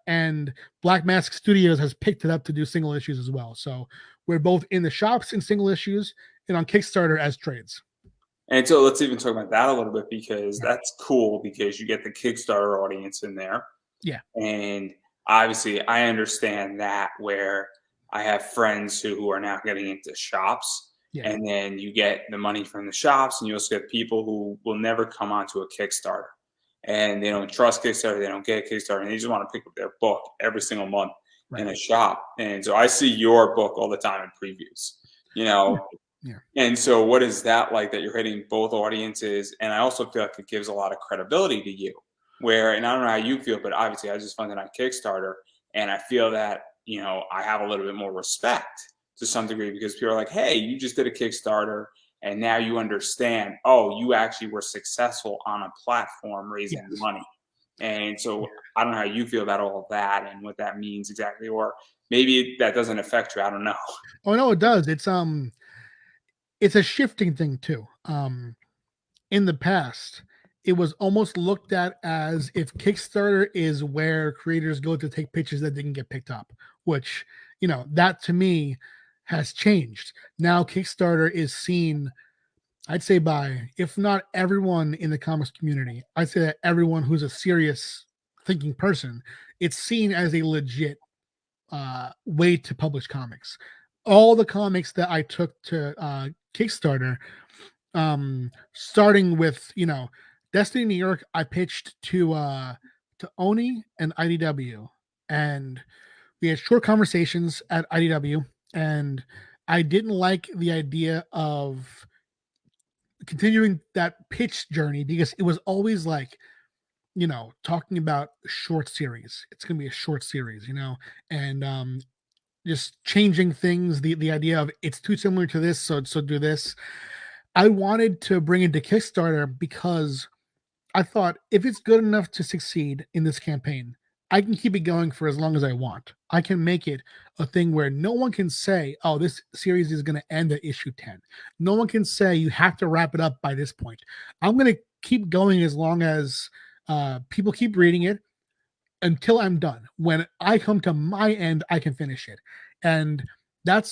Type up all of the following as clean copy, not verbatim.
and Black Mask Studios has picked it up to do single issues as well. So we're both in the shops in single issues and on Kickstarter as trades. And so let's even talk about that a little bit, because Yeah. that's cool because you get the Kickstarter audience in there. Yeah. And obviously, I understand that, where I have friends who are now getting into shops, Yeah. and then you get the money from the shops, and you also get people who will never come onto a Kickstarter, and they don't trust Kickstarter, they don't get Kickstarter, and they just want to pick up their book every single month Right. in a shop. And so I see your book all the time in previews, you know. Yeah. And so what is that like, that you're hitting both audiences? And I also feel like it gives a lot of credibility to you, where, and I don't know how you feel, but obviously I just funded on Kickstarter, and I feel that, I have a little bit more respect to some degree, because people are like, hey, you just did a Kickstarter and now you understand, oh, you actually were successful on a platform raising Yes. money. And so I don't know how you feel about all of that and what that means exactly, or maybe that doesn't affect you. I don't know. Oh no, it does. It's a shifting thing too. In the past, it was almost looked at as if Kickstarter is where creators go to take pictures that didn't get picked up, which, that to me has changed. Now Kickstarter is seen, I'd say, by, if not everyone in the comics community, I'd say that everyone who's a serious thinking person, it's seen as a legit way to publish comics. All the comics that I took to Kickstarter, starting with, Destiny New York, I pitched to Oni and IDW, and we had short conversations at IDW, and I didn't like the idea of continuing that pitch journey, because it was always like, talking about short series. It's going to be a short series, and just changing things. The idea of it's too similar to this, so do this. I wanted to bring it to Kickstarter because I thought, if it's good enough to succeed in this campaign, I can keep it going for as long as I want. I can make it a thing where no one can say, oh, this series is going to end at issue 10. No one can say you have to wrap it up by this point. I'm going to keep going as long as people keep reading it until I'm done. When I come to my end, I can finish it. And that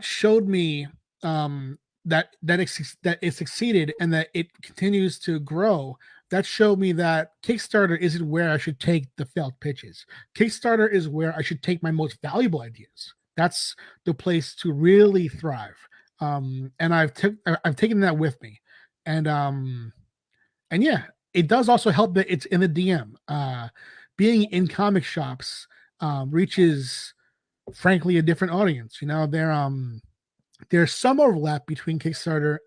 showed me that it succeeded and that it continues to grow. That showed me that Kickstarter isn't where I should take the failed pitches. Kickstarter is where I should take my most valuable ideas. That's the place to really thrive. And I've taken that with me, and yeah, it does also help that it's in the DM. Being in comic shops reaches, frankly, a different audience. There's some overlap between Kickstarter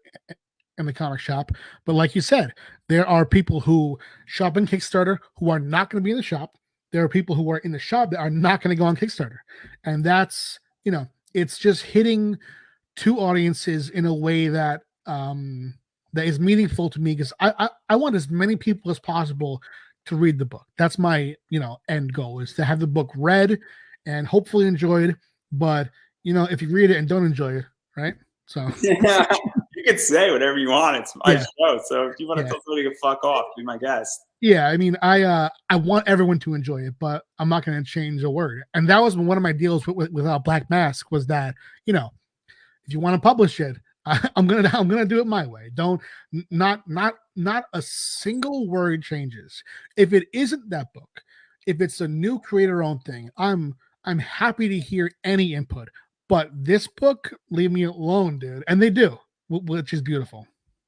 and the comic shop, but like you said, there are people who shop in Kickstarter who are not going to be in the shop. There are people who are in the shop that are not going to go on Kickstarter, and that's, it's just hitting two audiences in a way that that is meaningful to me, because I want as many people as possible to read the book. That's my end goal, is to have the book read and hopefully enjoyed. But if you read it and don't enjoy it, right? So Yeah, you can say whatever you want. It's my show. So if you want to tell somebody to fuck off, be my guest. Yeah, I mean, I want everyone to enjoy it, but I'm not going to change a word. And that was one of my deals with Black Mask, was that, if you want to publish it, I'm gonna do it my way. Don't not a single word changes. If it isn't that book, if it's a new creator-owned thing, I'm happy to hear any input. But this book, leave me alone, dude. And they do, which is beautiful.